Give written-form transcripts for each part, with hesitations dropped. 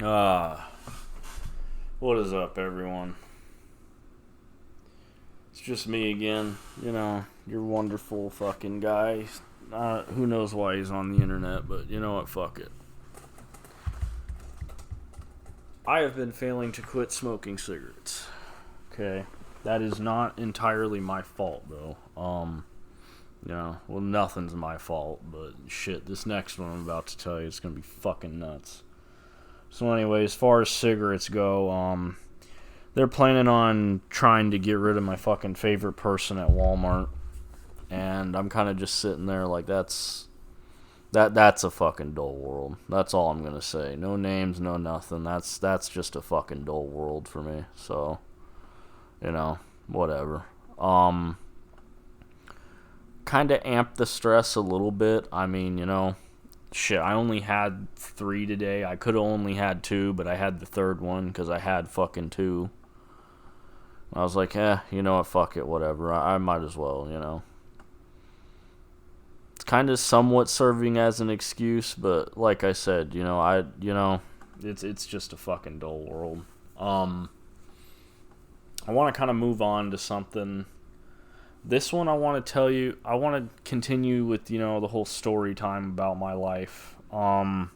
Ah, what is up, everyone? It's just me again. Your wonderful fucking guy. Who knows why he's on the internet, but you know what? Fuck it. I have been failing to quit smoking cigarettes. Okay, that is not entirely my fault, though. Nothing's my fault, but shit, this next one I'm about to tell you is gonna be fucking nuts. So anyway, as far as cigarettes go, they're planning on trying to get rid of my fucking favorite person at Walmart, and I'm kind of just sitting there like that's a fucking dull world. That's all I'm gonna say. No names, no nothing. That's just a fucking dull world for me. So, whatever. Kind of amped the stress a little bit. I mean, shit, I only had 3 today. I could have only had 2, but I had the third one because I had fucking 2. I was like, you know what, fuck it, whatever. I might as well. It's kind of somewhat serving as an excuse, but like I said, it's just a fucking dull world. I want to kind of move on to something. This one I want to tell you, I want to continue with, the whole story time about my life. For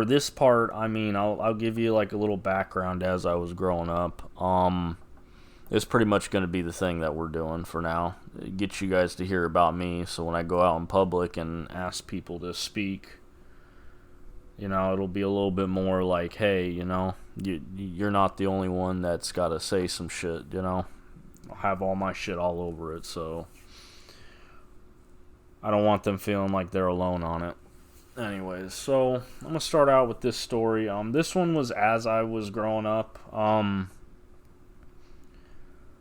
this part, I mean, I'll give you like a little background as I was growing up. It's pretty much going to be the thing that we're doing for now. Get you guys to hear about me, so when I go out in public and ask people to speak, it'll be a little bit more like, hey, you're not the only one that's got to say some shit, I'll have all my shit all over it, so I don't want them feeling like they're alone on it. Anyways, so I'm going to start out with this story. This one was as I was growing up.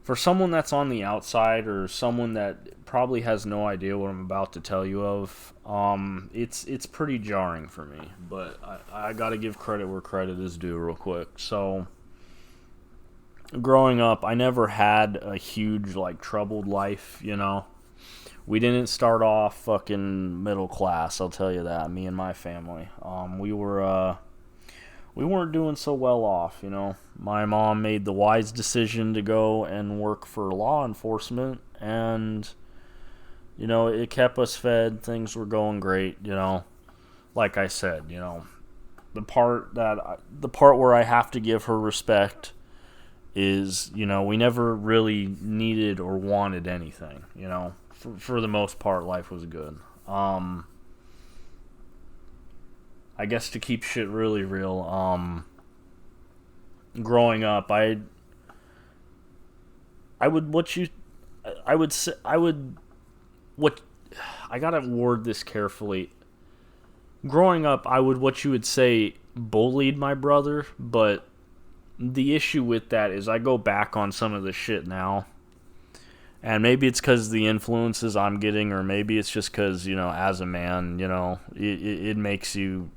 For someone that's on the outside or someone that probably has no idea what I'm about to tell you of, it's pretty jarring for me, but I got to give credit where credit is due real quick. So growing up, I never had a huge, troubled life, We didn't start off fucking middle class, I'll tell you that, me and my family. We weren't doing so well off, My mom made the wise decision to go and work for law enforcement, and, it kept us fed, things were going great, Like I said, the part where I have to give her respect is, we never really needed or wanted anything, For the most part, life was good. I guess to keep shit really real, growing up, I gotta word this carefully. Growing up, I would, what you would say, bullied my brother, but the issue with that is I go back on some of the shit now, and maybe it's because the influences I'm getting, or maybe it's just because, as a man, it makes you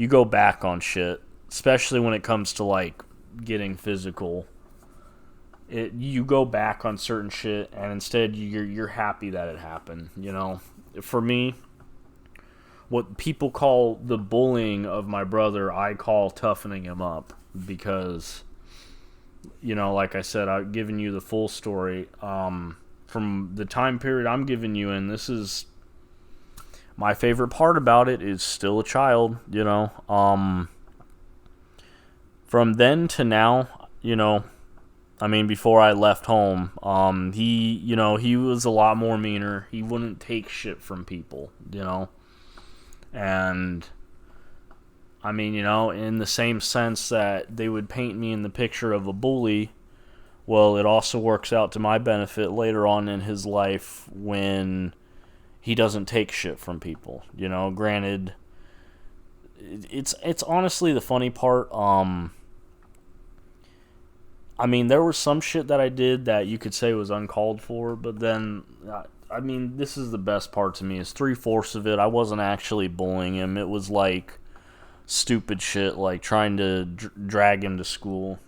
go back on shit, especially when it comes to, getting physical. You go back on certain shit, and instead you're happy that it happened, For me, what people call the bullying of my brother, I call toughening him up. Because, like I said, I've given you the full story. From the time period I'm giving you in, this is my favorite part about it is still a child, From then to now, before I left home, he was a lot more meaner. He wouldn't take shit from people, And in the same sense that they would paint me in the picture of a bully, well, it also works out to my benefit later on in his life when he doesn't take shit from people. Granted, it's honestly the funny part. There was some shit that I did that you could say was uncalled for, but then, this is the best part to me, is 3/4 of it, I wasn't actually bullying him. It was stupid shit, like trying to drag him to school,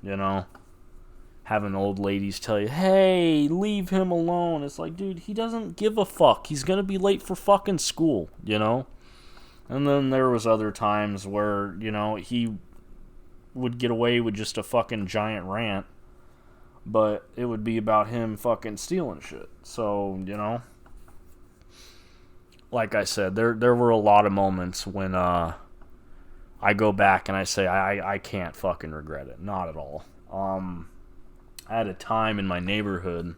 Having old ladies tell you, hey, leave him alone. It's like, dude, he doesn't give a fuck. He's gonna be late for fucking school, And then there was other times where, you know, he would get away with just a fucking giant rant, but it would be about him fucking stealing shit. So, you know, like I said, there were a lot of moments when I go back and I say I can't fucking regret it. Not at all. I had a time in my neighborhood,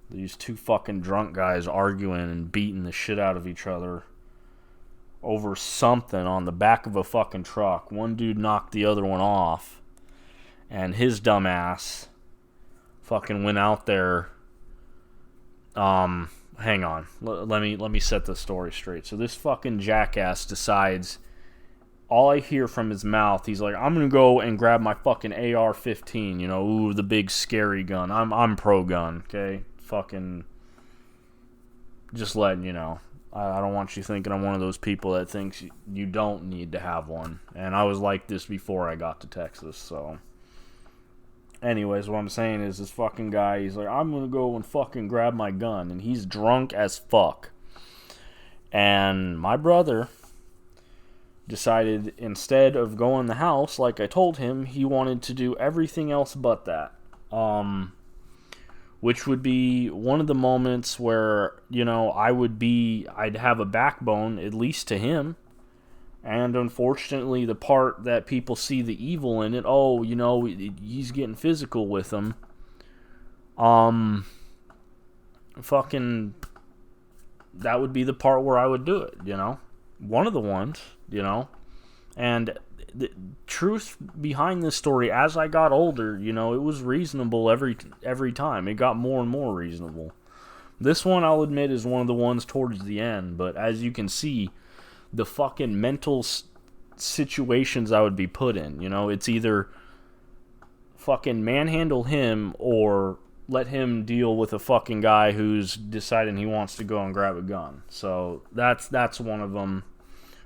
these two fucking drunk guys arguing and beating the shit out of each other over something on the back of a fucking truck. One dude knocked the other one off, and his dumbass fucking went out there. Hang on. Let me set the story straight. So this fucking jackass decides, all I hear from his mouth, he's like, I'm gonna go and grab my fucking AR-15, you know, ooh, the big scary gun. I'm pro gun, okay? Fucking just letting you know. I don't want you thinking I'm one of those people that thinks you don't need to have one. And I was like this before I got to Texas, so. Anyways, what I'm saying is this fucking guy, he's like, I'm gonna go and fucking grab my gun. And he's drunk as fuck. And my brother decided, instead of going in the house like I told him, he wanted to do everything else but that. Which would be one of the moments where, you know, I'd have a backbone, at least to him. And unfortunately, the part that people see the evil in it, oh, you know, he's getting physical with them. Fucking, that would be the part where I would do it, you know. One of the ones, you know. And the truth behind this story, as I got older, you know, it was reasonable every time. It got more and more reasonable. This one, I'll admit, is one of the ones towards the end. But as you can see, the fucking mental situations I would be put in, you know, it's either fucking manhandle him or let him deal with a fucking guy who's deciding he wants to go and grab a gun. So that's one of them.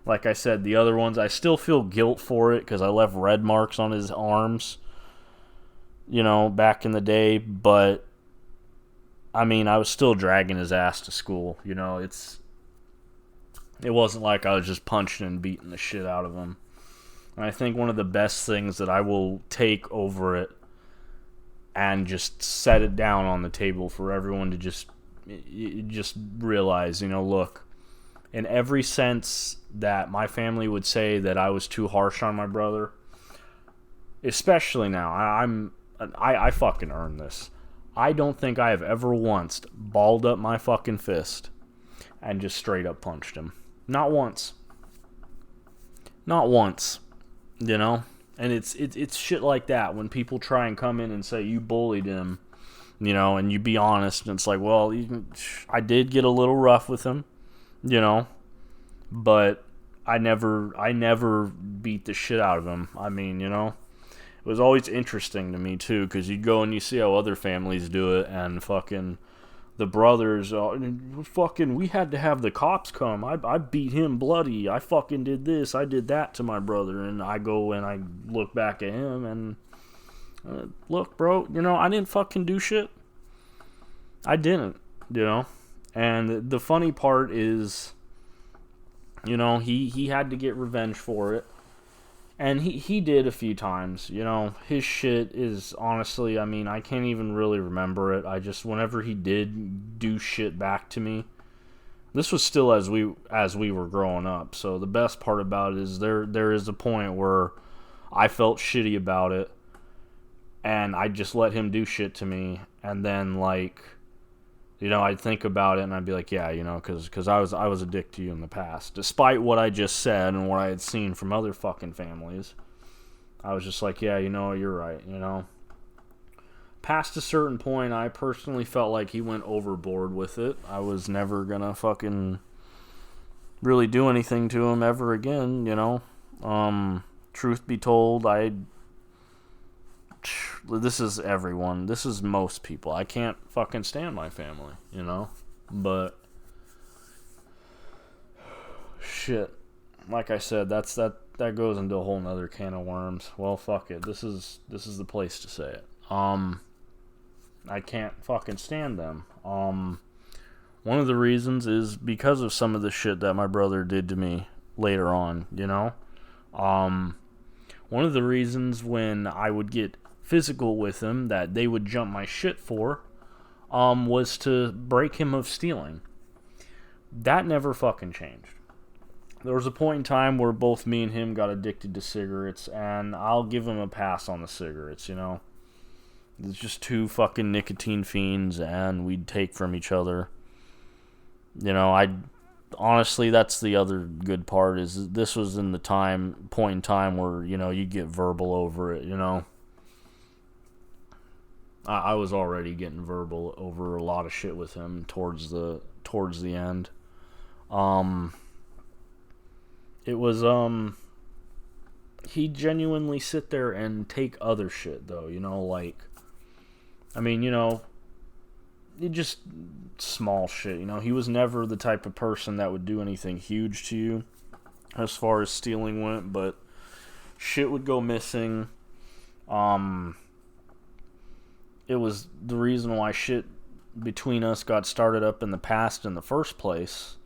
Like I said, the other ones, I still feel guilt for it because I left red marks on his arms, you know, back in the day. But, I mean, I was still dragging his ass to school, you know. It wasn't like I was just punching and beating the shit out of him. And I think one of the best things that I will take over it and just set it down on the table for everyone to just realize, you know, look, in every sense that my family would say that I was too harsh on my brother, especially now, I fucking earned this. I don't think I have ever once balled up my fucking fist and just straight up punched him. Not once. Not once. You know? And it's shit like that when people try and come in and say you bullied him, you know, and you be honest, and it's like, well, I did get a little rough with him, you know, but I never beat the shit out of him. I mean, you know, it was always interesting to me too, because you go and you see how other families do it, and fucking the brothers, fucking, we had to have the cops come. I beat him bloody. I fucking did this. I did that to my brother. And I go and I look back at him and, look, bro, you know, I didn't fucking do shit. I didn't, you know. And the funny part is, you know, he had to get revenge for it. And he did a few times, you know. His shit is, honestly, I mean, I can't even really remember it. I just, whenever he did do shit back to me, this was still as we were growing up. So the best part about it is there is a point where I felt shitty about it, and I just let him do shit to me, and then, like, you know, I'd think about it and I'd be like, yeah, you know, because I was a dick to you in the past. Despite what I just said and what I had seen from other fucking families, I was just like, yeah, you know, you're right, you know. Past a certain point, I personally felt like he went overboard with it. I was never gonna fucking really do anything to him ever again, you know. Truth be told, this is everyone. This is most people. I can't fucking stand my family, you know? But shit. Like I said, that goes into a whole nother can of worms. Well, fuck it. This is the place to say it. I can't fucking stand them. One of the reasons is because of some of the shit that my brother did to me. later on, you know? One of the reasons when I would get physical with him that they would jump my shit for was to break him of stealing. That never fucking changed. There was a point in time where both me and him got addicted to cigarettes, and I'll give him a pass on the cigarettes, you know? It's just two fucking nicotine fiends, and we'd take from each other. You know, honestly, that's the other good part, is this was in the point in time where, you know, you get verbal over it, you know? I was already getting verbal over a lot of shit with him towards the end. It was, he'd genuinely sit there and take other shit, though, you know, like, I mean, you know, it just small shit, you know. He was never the type of person that would do anything huge to you as far as stealing went, but shit would go missing. It was the reason why shit between us got started up in the past in the first place,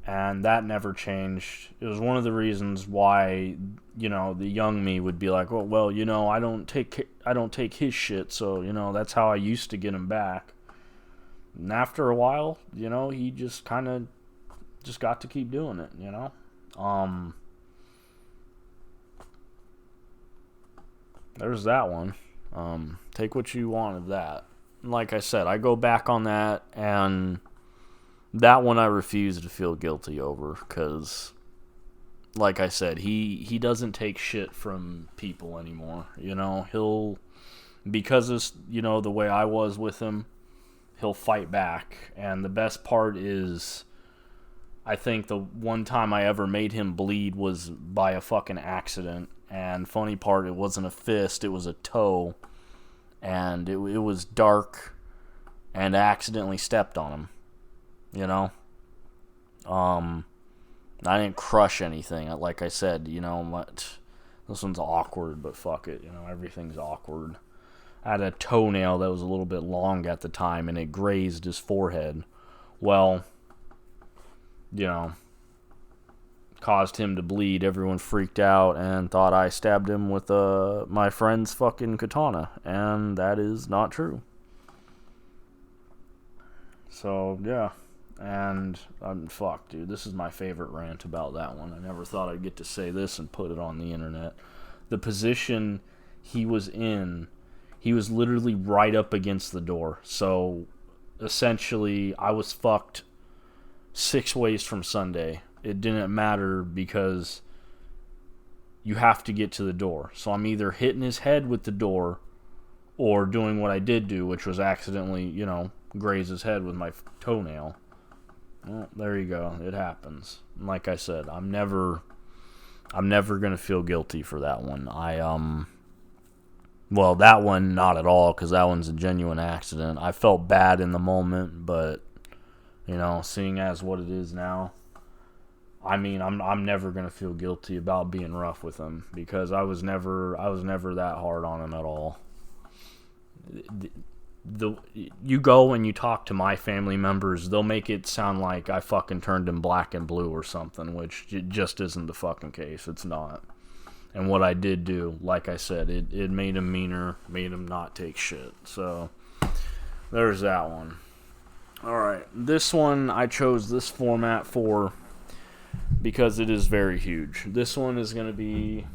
and that never changed. It was one of the reasons why, you know, the young me would be like, well, you know, I don't take his shit, so, you know, that's how I used to get him back. And after a while, you know, he just kind of just got to keep doing it, you know? There's that one. Take what you want of that. Like I said, I go back on that, and that one I refuse to feel guilty over, because, like I said, he doesn't take shit from people anymore, you know? Because of, you know, the way I was with him, he'll fight back, and the best part is, I think the one time I ever made him bleed was by a fucking accident, and funny part, it wasn't a fist, it was a toe, and it was dark, and I accidentally stepped on him. You know, I didn't crush anything. Like I said, you know, this one's awkward, but fuck it, you know, everything's awkward. I had a toenail that was a little bit long at the time, and it grazed his forehead. Well, you know, caused him to bleed. Everyone freaked out and thought I stabbed him with my friend's fucking katana, and that is not true. So, yeah. And fuck, dude, this is my favorite rant about that one. I never thought I'd get to say this and put it on the internet. The position he was in, he was literally right up against the door. So, essentially, I was fucked 6 ways from Sunday. It didn't matter because you have to get to the door. So I'm either hitting his head with the door or doing what I did do, which was accidentally, you know, graze his head with my toenail. Well, there you go. It happens. Like I said, I'm never gonna feel guilty for that one. Well, that one not at all, because that one's a genuine accident. I felt bad in the moment, but you know, seeing as what it is now, I mean, I'm never gonna feel guilty about being rough with him, because I was never that hard on him at all. You go and you talk to my family members, they'll make it sound like I fucking turned him black and blue or something, which just isn't the fucking case. It's not. And what I did do, like I said, it made him meaner, made him not take shit. So, there's that one. Alright, this one I chose this format for because it is very huge. This one is going to be...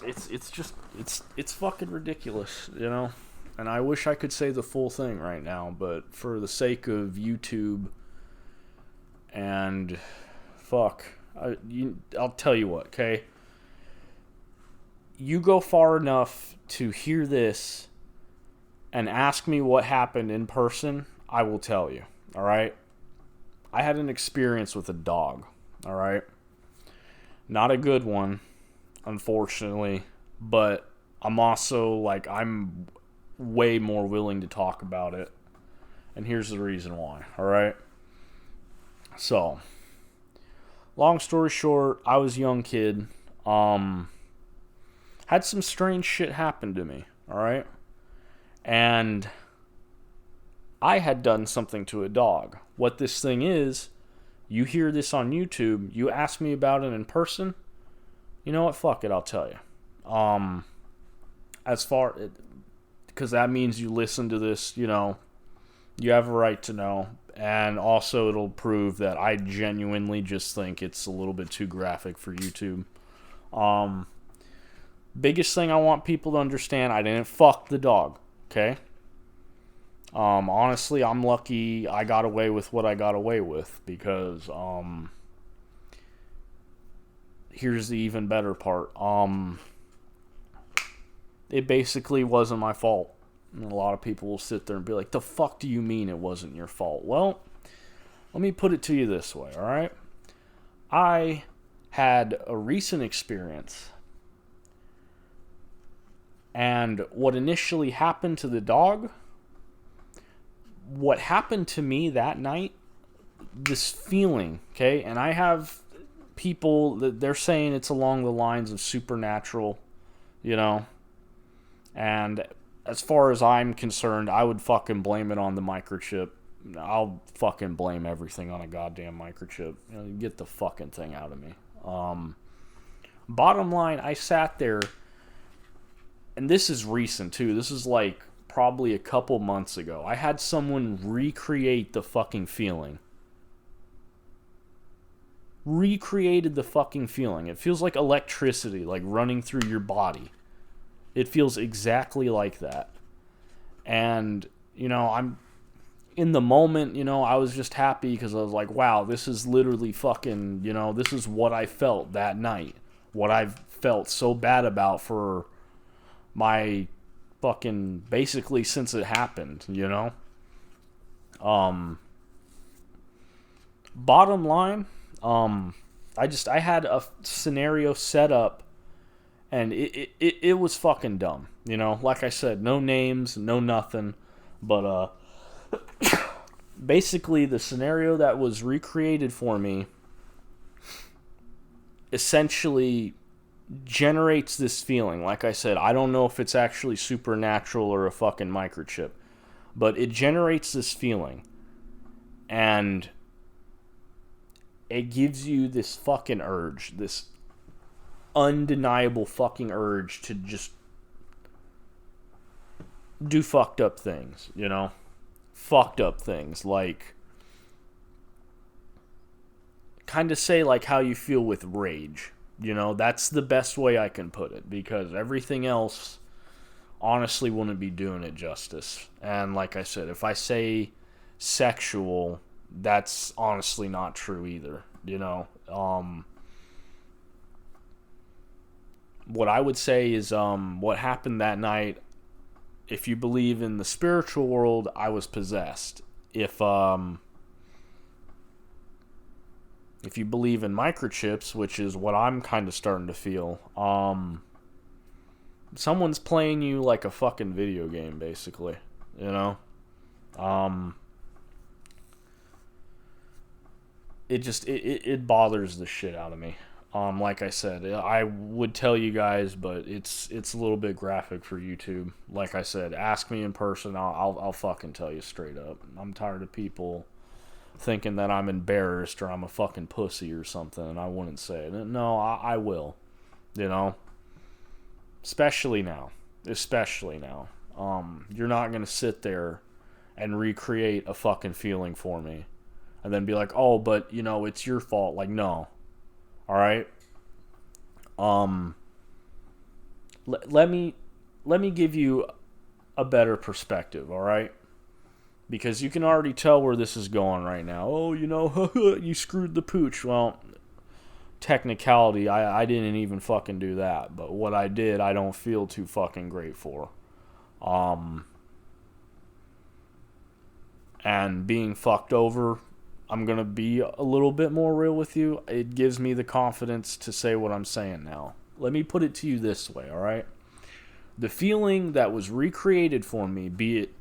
It's fucking ridiculous, you know? And I wish I could say the full thing right now, but for the sake of YouTube and fuck, I'll tell you what, okay? You go far enough to hear this and ask me what happened in person, I will tell you, alright? I had an experience with a dog, alright? Not a good one, unfortunately, but I'm also, like, I'm way more willing to talk about it, and here's the reason why, alright? So, long story short, I was a young kid, had some strange shit happen to me, alright? And I had done something to a dog. What this thing is, you hear this on YouTube, you ask me about it in person, you know what, fuck it, I'll tell you. As far, because that means you listen to this, you know, you have a right to know, and also it'll prove that I genuinely just think it's a little bit too graphic for YouTube. Biggest thing I want people to understand, I didn't fuck the dog, okay? Honestly, I'm lucky I got away with what I got away with, because, here's the even better part. It basically wasn't my fault. And a lot of people will sit there and be like, the fuck do you mean it wasn't your fault? Well, let me put it to you this way, alright? I had a recent experience, and what initially happened to the dog, what happened to me that night, this feeling, okay? And I have people that they're saying it's along the lines of supernatural, you know? And as far as I'm concerned, I would fucking blame it on the microchip. I'll fucking blame everything on a goddamn microchip. You know, get the fucking thing out of me. Bottom line, I sat there, and this is recent too. This is like probably a couple months ago. I had someone recreate the fucking feeling. Recreated the fucking feeling. It feels like electricity, like running through your body. It feels exactly like that. And, you know, I'm in the moment, you know, I was just happy because I was like, wow, this is literally fucking, you know, this is what I felt that night. What I've felt so bad about for my fucking, basically since it happened, you know? Bottom line, I had a scenario set up, and it was fucking dumb, you know? Like I said, no names, no nothing, but, basically the scenario that was recreated for me essentially generates this feeling. Like I said, I don't know if it's actually supernatural or a fucking microchip, but it generates this feeling, and it gives you this fucking urge, this undeniable fucking urge to just do fucked up things, you know? Fucked up things, like kind of say like how you feel with rage, you know? That's the best way I can put it, because everything else honestly wouldn't be doing it justice. And like I said, if I say sexual, that's honestly not true either, you know? What I would say is what happened that night, if you believe in the spiritual world, I was possessed. If you believe in microchips, which is what I'm kind of starting to feel, someone's playing you like a fucking video game, basically, you know? It bothers the shit out of me. Like I said, I would tell you guys, but it's a little bit graphic for YouTube. Like I said, ask me in person, I'll fucking tell you straight up. I'm tired of people thinking that I'm embarrassed or I'm a fucking pussy or something, and I wouldn't say it. No, I will, you know? Especially now. You're not gonna sit there and recreate a fucking feeling for me and then be like, oh, but, you know, it's your fault. Like, no. Alright? Let me give you a better perspective, alright? Because you can already tell where this is going right now. Oh, you know, you screwed the pooch. Well, technicality, I didn't even fucking do that. But what I did, I don't feel too fucking great for. And being fucked over, I'm going to be a little bit more real with you. It gives me the confidence to say what I'm saying now. Let me put it to you this way, alright? The feeling that was recreated for me, be it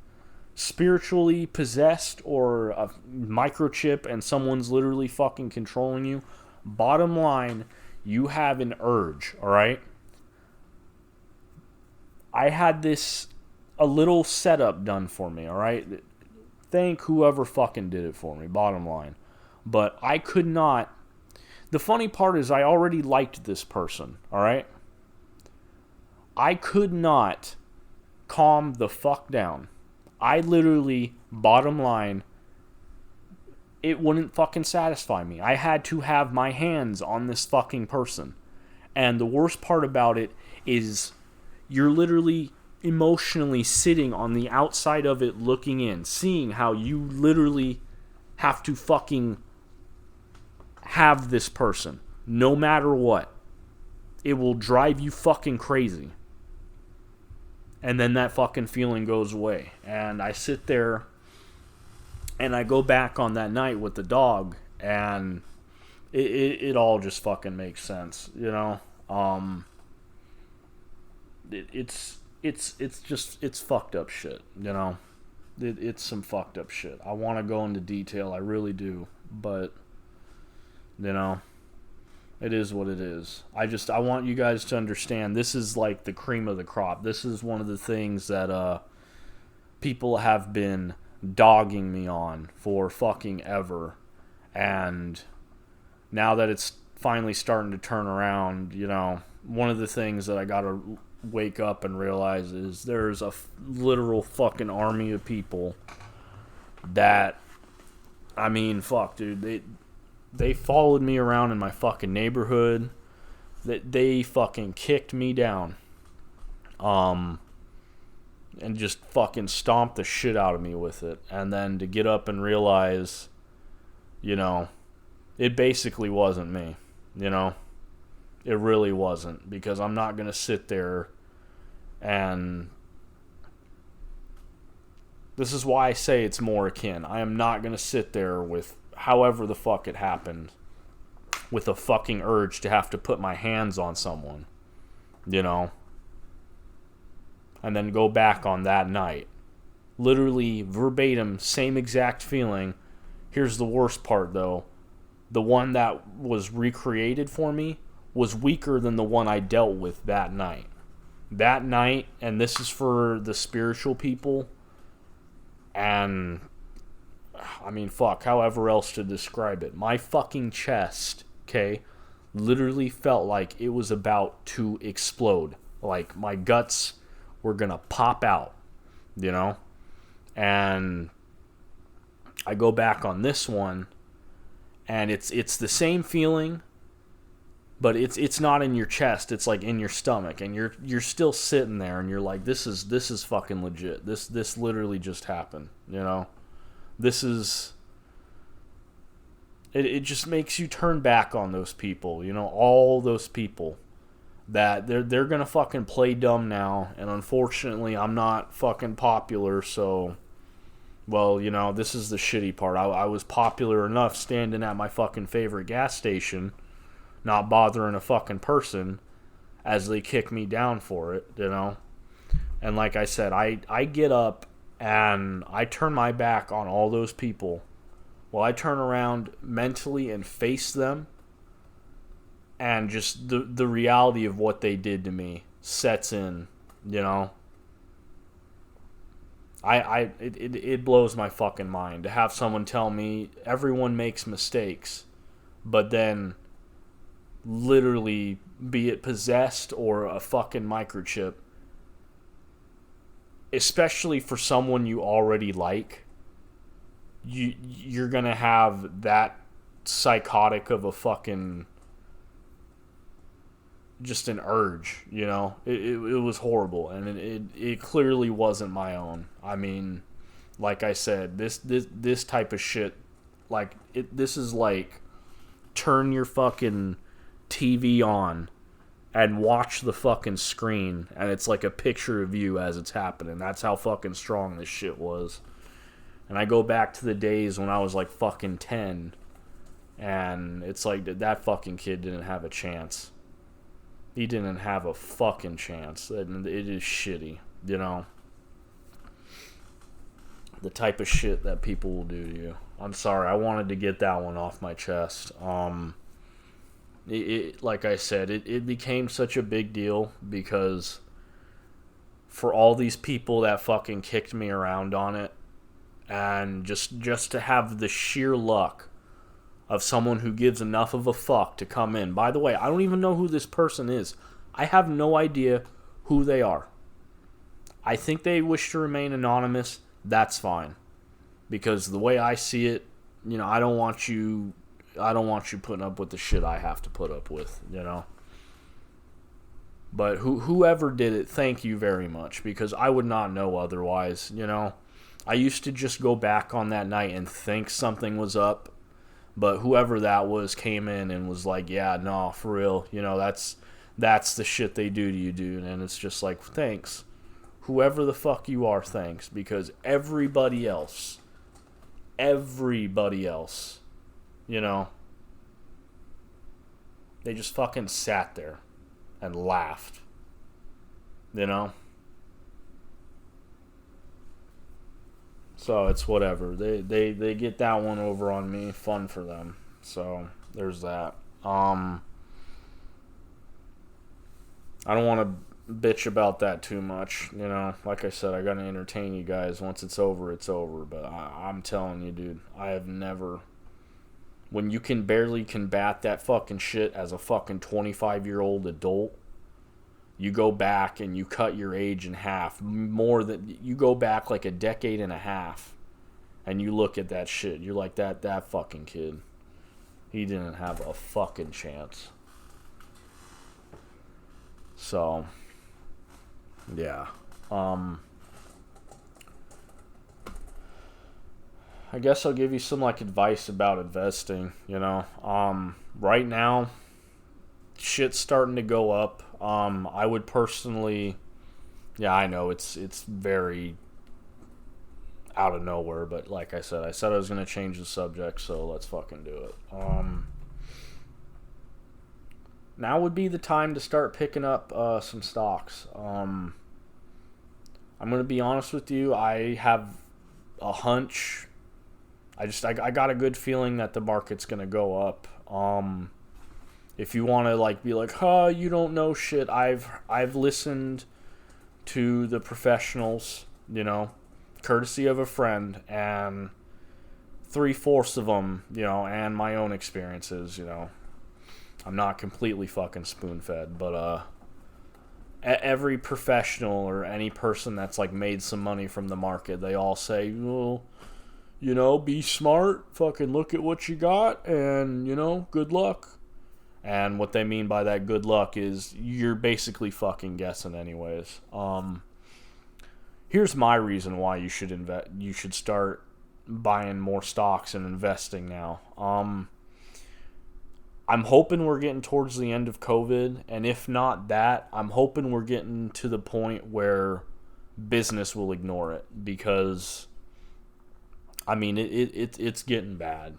spiritually possessed or a microchip and someone's literally fucking controlling you, bottom line, you have an urge, alright? I had a little setup done for me, alright? Thank whoever fucking did it for me, bottom line. But I could not. The funny part is I already liked this person, alright? I could not calm the fuck down. I literally, bottom line, it wouldn't fucking satisfy me. I had to have my hands on this fucking person. And the worst part about it is you're literally emotionally sitting on the outside of it looking in, seeing how you literally have to fucking have this person. No matter what. It will drive you fucking crazy. And then that fucking feeling goes away. And I sit there and I go back on that night with the dog, and it all just fucking makes sense, you know? It's fucked up shit, you know? It's some fucked up shit. I want to go into detail, I really do, but, you know, it is what it is. I want you guys to understand, this is like the cream of the crop. This is one of the things that people have been dogging me on for fucking ever. And now that it's finally starting to turn around, you know, one of the things that I gotta wake up and realize is there's a literal fucking army of people that, I mean, fuck, dude, they followed me around in my fucking neighborhood. They fucking kicked me down. And just fucking stomped the shit out of me with it. And then to get up and realize, you know, it basically wasn't me. You know? It really wasn't. Because I'm not going to sit there and... This is why I say it's more akin. I am not going to sit there with however the fuck it happened with a fucking urge to have to put my hands on someone. You know? And then go back on that night. Literally, verbatim, same exact feeling. Here's the worst part, though. The one that was recreated for me was weaker than the one I dealt with that night. That night, and this is for the spiritual people, and, I mean, fuck, however else to describe it. My fucking chest, okay, literally felt like it was about to explode. Like, my guts were gonna pop out, you know? And I go back on this one, and it's the same feeling, but it's not in your chest, it's like in your stomach, and you're still sitting there, and you're like, this is fucking legit. This literally just happened, you know? This is... It just makes you turn back on those people, you know? All those people that they're gonna fucking play dumb now, and unfortunately I'm not fucking popular, so, well, you know, this is the shitty part. I was popular enough standing at my fucking favorite gas station, not bothering a fucking person, as they kick me down for it, you know? And like I said, I get up and I turn my back on all those people. Well, I turn around mentally and face them, and just the reality of what they did to me sets in, you know? It blows my fucking mind to have someone tell me everyone makes mistakes, but then literally, be it possessed or a fucking microchip, especially for someone you already like, you're gonna have that psychotic of a fucking... just an urge, you know? It was horrible, and it clearly wasn't my own. I mean, like I said, this type of shit, like, this is like, turn your fucking TV on and watch the fucking screen, and it's like a picture of you as it's happening. That's how fucking strong this shit was. And I go back to the days when I was like fucking 10, and it's like, that fucking kid didn't have a chance. He didn't have a fucking chance. It is shitty, you know? The type of shit that people will do to you. I'm sorry, I wanted to get that one off my chest. Like I said, it became such a big deal because for all these people that fucking kicked me around on it, And just to have the sheer luck of someone who gives enough of a fuck to come in. By the way, I don't even know who this person is. I have no idea who they are. I think they wish to remain anonymous. That's fine. Because the way I see it, I don't want you putting up with the shit I have to put up with, But whoever did it, thank you very much, because I would not know otherwise, I used to just go back on that night and think something was up, but whoever that was came in and was like, yeah, no, for real, that's the shit they do to you, dude, and it's just like, thanks. Whoever the fuck you are, thanks, because everybody else, they just fucking sat there and laughed, So it's whatever. They get that one over on me. Fun for them. So there's that. I don't want to bitch about that too much. Like I said, I gotta entertain you guys. Once it's over, it's over. But I'm telling you, dude, I have never. When you can barely combat that fucking shit as a fucking 25-year-old adult, you go back and you cut your age in half. You go back like a decade and a half, and you look at that shit. You're like, that fucking kid, he didn't have a fucking chance. So, yeah. I guess I'll give you some advice about investing, right now shit's starting to go up. I would personally, yeah, I know it's very out of nowhere, but like I said I was going to change the subject, so let's fucking do it. Now would be the time to start picking up some stocks. I'm going to be honest with you, I have a hunch. I got a good feeling that the market's gonna go up. If you want to be like, you don't know shit. I've listened to the professionals, courtesy of a friend, and 3/4 of them, and my own experiences, I'm not completely fucking spoon-fed, but every professional or any person that's made some money from the market, they all say, well, be smart, fucking look at what you got, and, good luck. And what they mean by that good luck is you're basically fucking guessing anyways. Here's my reason why you should start buying more stocks and investing now. I'm hoping we're getting towards the end of COVID, and if not that, I'm hoping we're getting to the point where business will ignore it, because it's getting bad,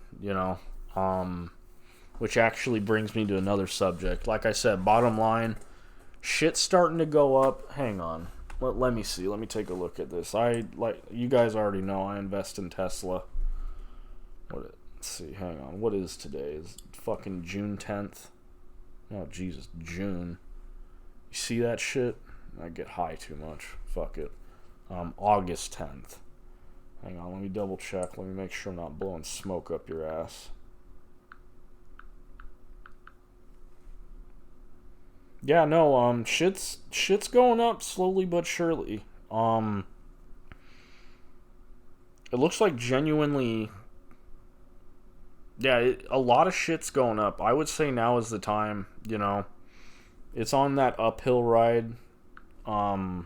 which actually brings me to another subject. Like I said, bottom line, shit's starting to go up. Hang on. Let me see. Let me take a look at this. You guys already know I invest in Tesla. Let's see. Hang on. What is today? Is fucking June 10th? Oh, Jesus. June. You see that shit? I get high too much. Fuck it. August 10th. Hang on, let me double check. Let me make sure I'm not blowing smoke up your ass. Yeah, no, shit's going up slowly but surely. It looks like genuinely, yeah, a lot of shit's going up. I would say now is the time, it's on that uphill ride. So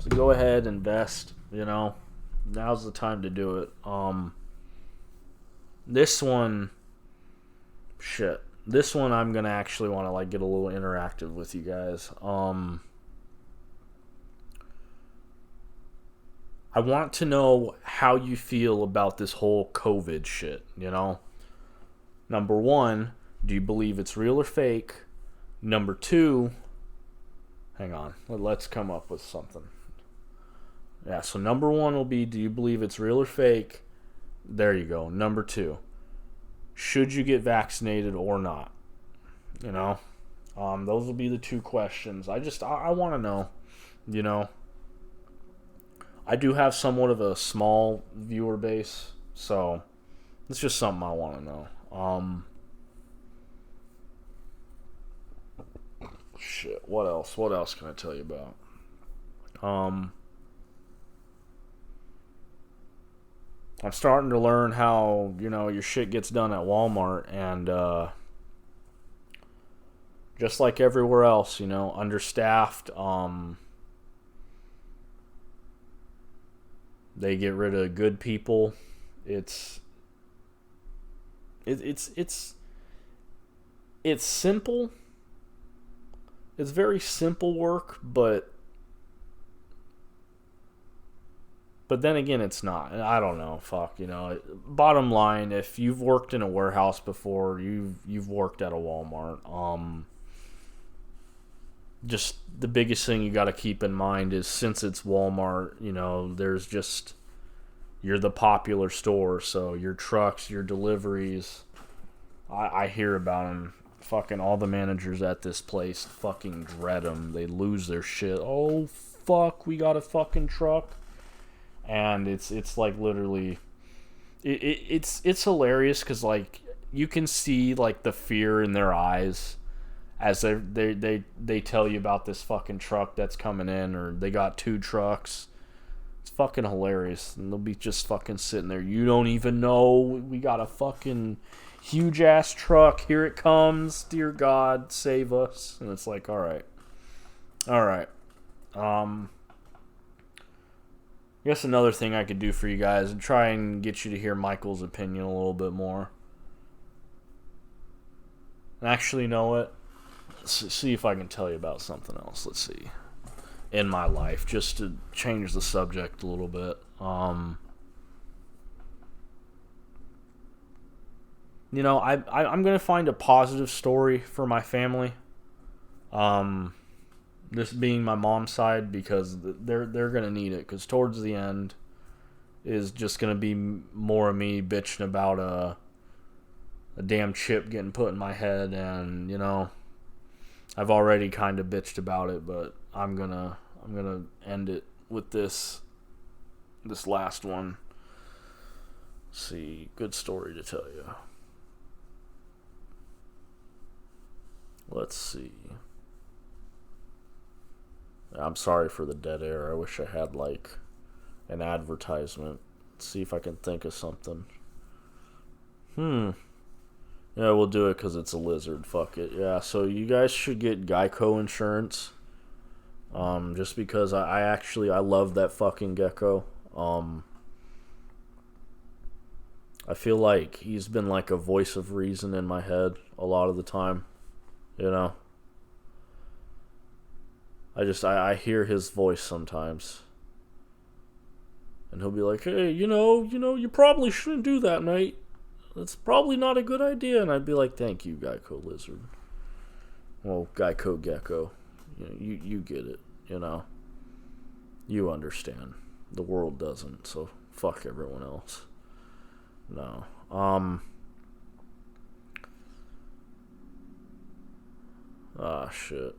go ahead, invest, Now's the time to do it. This one I'm gonna actually want to get a little interactive with you guys. I want to know how you feel about this whole COVID shit, Number one, do you believe it's real or fake? Number two, hang on, let's come up with something. Yeah, so number one will be, do you believe it's real or fake? There you go. Number two, should you get vaccinated or not? Those will be the two questions. I want to know, I do have somewhat of a small viewer base, so it's just something I want to know. Shit. What else? What else can I tell you about? I'm starting to learn how your shit gets done at Walmart, and just like everywhere else, understaffed. They get rid of good people. It's it, it's simple. It's very simple work, but then again, it's not. I don't know. Fuck, Bottom line, if you've worked in a warehouse before, you've worked at a Walmart. Just the biggest thing you got to keep in mind is, since it's Walmart, there's just, you're the popular store, so your trucks, your deliveries, I hear about them. Fucking all the managers at this place fucking dread them. They lose their shit. Oh fuck, we got a fucking truck, and it's like literally, it's hilarious because like you can see like the fear in their eyes as they tell you about this fucking truck that's coming in, or they got 2 trucks. It's fucking hilarious, and they'll be just fucking sitting there. You don't even know we got a fucking huge ass truck. Here it comes. Dear God, save us. And it's like, all right. I guess another thing I could do for you guys and try and get you to hear Michael's opinion a little bit more. Actually, you know what? Let's see if I can tell you about something else. Let's see. In my life, just to change the subject a little bit. I'm gonna find a positive story for my family. This being my mom's side, because they're gonna need it. Because towards the end is just gonna be more of me bitching about a damn chip getting put in my head, and I've already kind of bitched about it, but I'm gonna end it with this last one. Let's see, good story to tell you. Let's see. I'm sorry for the dead air. I wish I had like an advertisement. Let's see if I can think of something. Yeah, we'll do it because it's a lizard. Fuck it. Yeah, so you guys should get Geico insurance. Just because I love that fucking gecko. I feel like he's been like a voice of reason in my head a lot of the time. I hear his voice sometimes. And he'll be like, hey, you probably shouldn't do that, mate. That's probably not a good idea. And I'd be like, thank you, Geico Lizard. Well, Geico Gecko. You get it, You understand. The world doesn't, so fuck everyone else. No. Shit.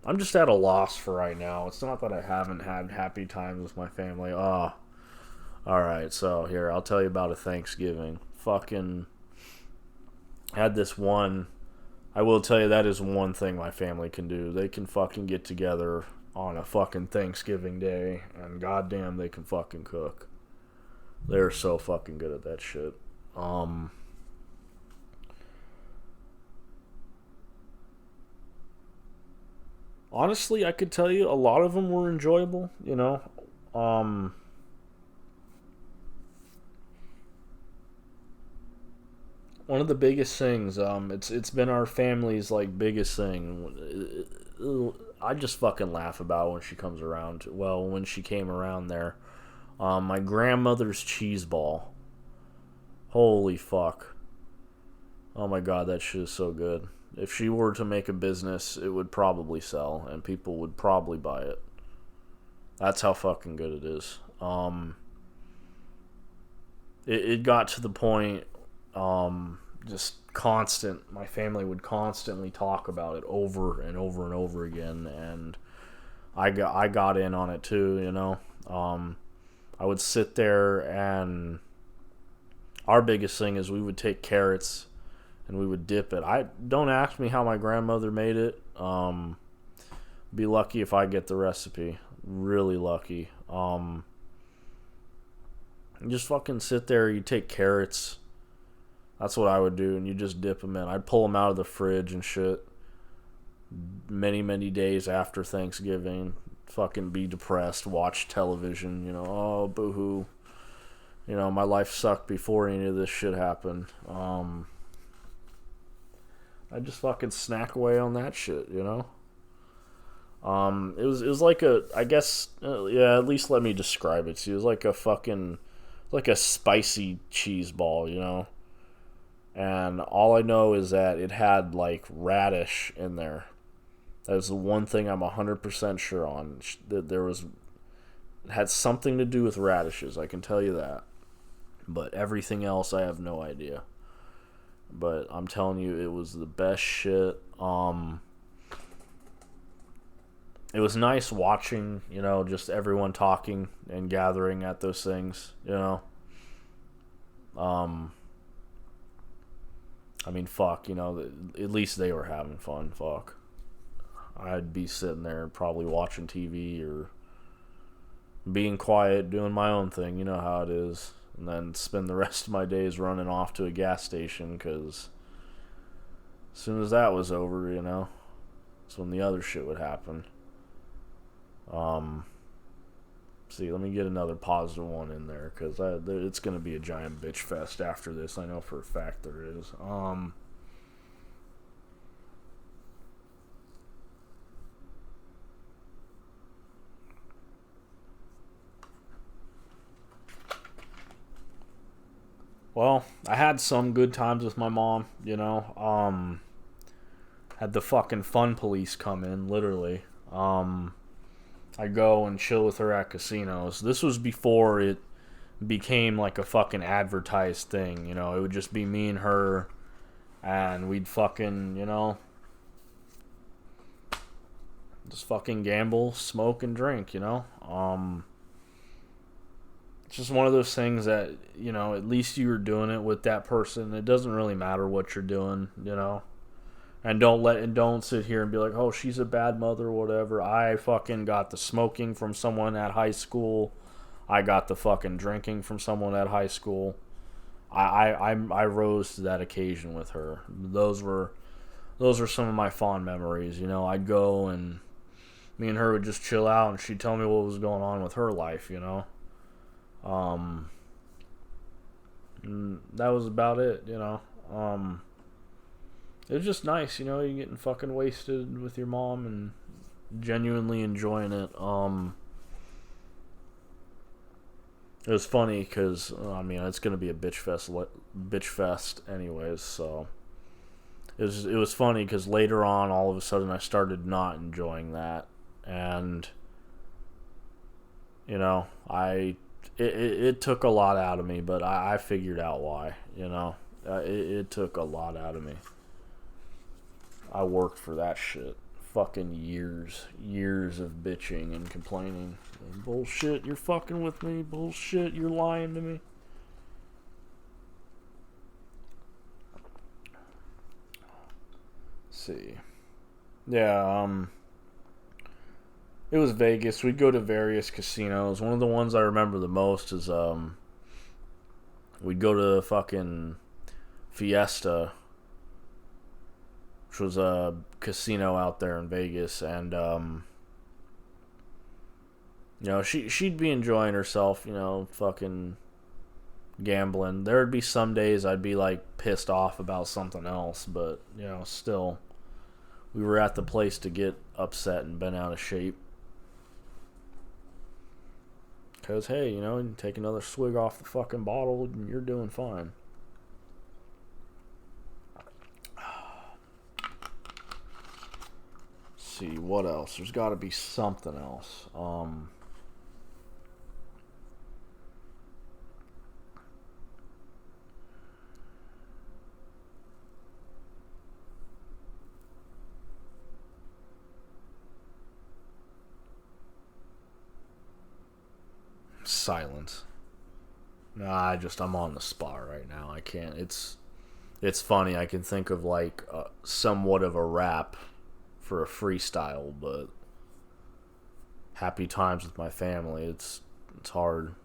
I'm just at a loss for right now. It's not that I haven't had happy times with my family. Alright, so here, I'll tell you about a Thanksgiving. Fucking had this one. I will tell you, that is one thing my family can do. They can fucking get together on a fucking Thanksgiving day, and goddamn, they can fucking cook. They're so fucking good at that shit. Honestly, I could tell you a lot of them were enjoyable, one of the biggest things, it's been our family's like biggest thing. I just fucking laugh about when she comes around. Well, when she came around there, my grandmother's cheese ball. Holy fuck! Oh my god, that shit is so good. If she were to make a business, it would probably sell, and people would probably buy it. That's how fucking good it is. It got to the point, just constant. My family would constantly talk about it over and over and over again, and I got in on it too. I would sit there, and our biggest thing is we would take carrots and we would dip it. I don't ask me how my grandmother made it. Be lucky if I get the recipe. Really lucky. Just fucking sit there. You take carrots. That's what I would do, and you just dip them in. I'd pull them out of the fridge and shit. Many, many days after Thanksgiving, fucking be depressed, watch television. Oh, boo-hoo. My life sucked before any of this shit happened. I just fucking snack away on that shit. It was like I guess, yeah, at least let me describe it to you. It was like a spicy cheese ball. And all I know is that it had like radish in there. That was the one thing I'm 100% sure on. That it had something to do with radishes, I can tell you that. But everything else, I have no idea. But I'm telling you, it was the best shit. It was nice watching, just everyone talking and gathering at those things, I mean, fuck, at least they were having fun, fuck. I'd be sitting there probably watching TV or being quiet, doing my own thing, you know how it is. And then spend the rest of my days running off to a gas station, because as soon as that was over, that's when the other shit would happen. See, let me get another positive one in there, because it's going to be a giant bitch fest after this. I know for a fact there is. Well, I had some good times with my mom, had the fucking fun police come in, literally. I go and chill with her at casinos. This was before it became like a fucking advertised thing, It would just be me and her, and we'd fucking, just fucking gamble, smoke, and drink, It's just one of those things that, at least you were doing it with that person. It doesn't really matter what you're doing, And don't sit here and be like, oh, she's a bad mother or whatever. I fucking got the smoking from someone at high school. I got the fucking drinking from someone at high school. I rose to that occasion with her. Those are some of my fond memories. I'd go and me and her would just chill out, and she'd tell me what was going on with her life. That was about it. It was just nice, you getting fucking wasted with your mom and genuinely enjoying it. It was funny because, it's going to be a bitch fest anyways, so it was funny because later on, all of a sudden, I started not enjoying that, and, it took a lot out of me, but I figured out why, it took a lot out of me. I worked for that shit. Fucking years of bitching and complaining. Bullshit, you're fucking with me. Bullshit, you're lying to me. Let's see. Yeah, it was Vegas. We'd go to various casinos. One of the ones I remember the most is, we'd go to fucking Fiesta, which was a casino out there in Vegas, and she'd be enjoying herself, fucking gambling. There would be some days I'd be like pissed off about something else, but still, we were at the place to get upset and bent out of shape. Because hey, you take another swig off the fucking bottle and you're doing fine. See what else. There's got to be something else. silence. Nah, I'm on the spot right now. I can't. It's funny. I can think of like somewhat of a rap for a freestyle, but happy times with my family. It's hard.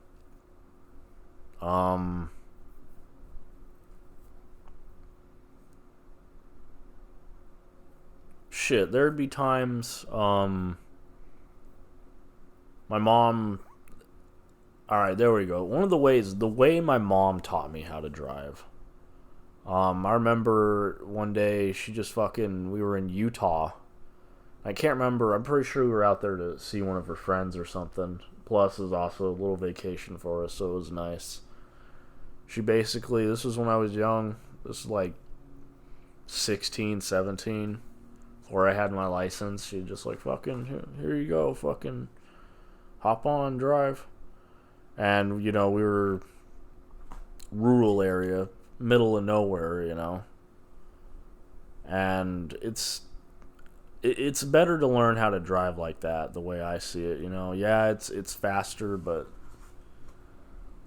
Shit, there'd be times my mom. All right, there we go. The way my mom taught me how to drive. I remember one day we were in Utah. I can't remember. I'm pretty sure we were out there to see one of her friends or something. Plus, it was also a little vacation for us, so it was nice. This was when I was young. This was like 16, 17, before I had my license. She just like, fucking, here you go, fucking hop on, drive. And, we were rural area, middle of nowhere, And it's better to learn how to drive like that, the way I see it, Yeah, it's faster, but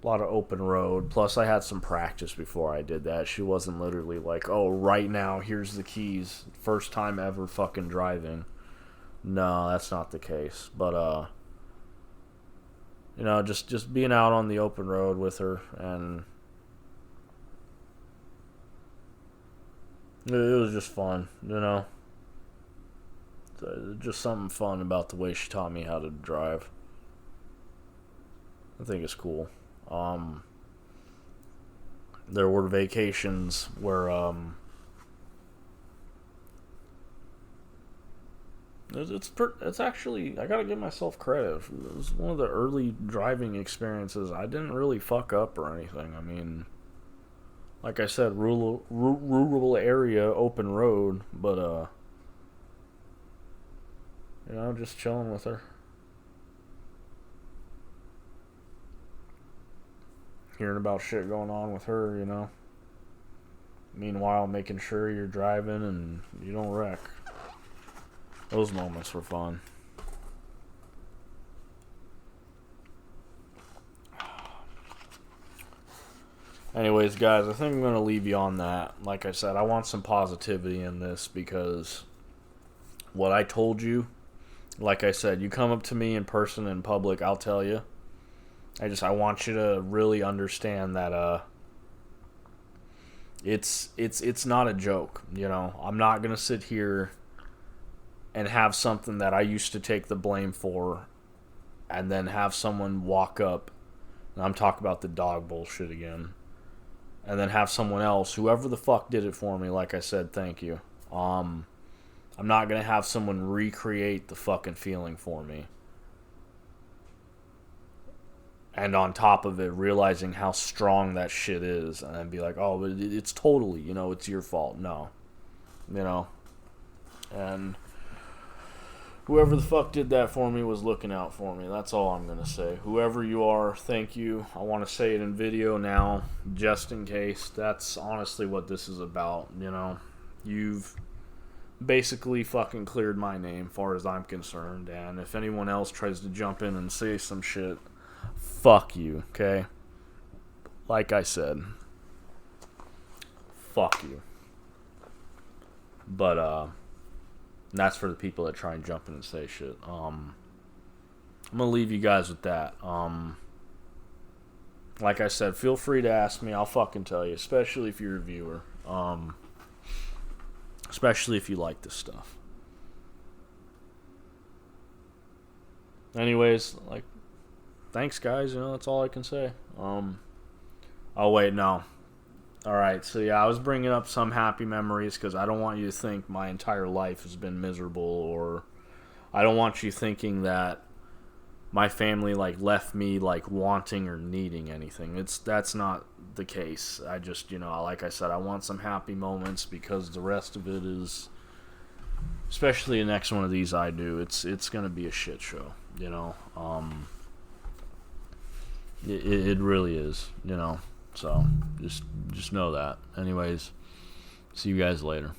a lot of open road. Plus, I had some practice before I did that. She wasn't literally like, oh, right now, here's the keys. First time ever fucking driving. No, that's not the case. But, just being out on the open road with her, and it was just fun, Just something fun about the way she taught me how to drive. I think it's cool. There were vacations where it's actually, I gotta give myself credit. It was one of the early driving experiences. I didn't really fuck up or anything. I mean, like I said, rural area, open road, but just chilling with her. Hearing about shit going on with her, Meanwhile, making sure you're driving and you don't wreck. Those moments were fun. Anyways, guys, I think I'm going to leave you on that. Like I said, I want some positivity in this because what I told you, like I said, you come up to me in person, in public, I'll tell you. I want you to really understand that it's not a joke, I'm not going to sit here and have something that I used to take the blame for and then have someone walk up, and I'm talking about the dog bullshit again, and then have someone else, whoever the fuck did it for me, like I said, thank you. I'm not going to have someone recreate the fucking feeling for me. And on top of it, realizing how strong that shit is, and then be like, oh, but it's totally, it's your fault. No. And whoever the fuck did that for me was looking out for me. That's all I'm going to say. Whoever you are, thank you. I want to say it in video now, just in case. That's honestly what this is about, You've basically fucking cleared my name, far as I'm concerned. And if anyone else tries to jump in and say some shit, fuck you, okay? Like I said, fuck you. But, that's for the people that try and jump in and say shit. I'm gonna leave you guys with that. Like I said, feel free to ask me. I'll fucking tell you, especially if you're a viewer. Especially if you like this stuff. Anyways, thanks, guys. That's all I can say. Oh, wait, no. Alright, so yeah, I was bringing up some happy memories because I don't want you to think my entire life has been miserable, or I don't want you thinking that my family, left me, wanting or needing anything. That's not the case. I just, like I said, I want some happy moments because the rest of it is, especially the next one of these I do, it's going to be a shit show, It really is, So just know that. Anyways, see you guys later.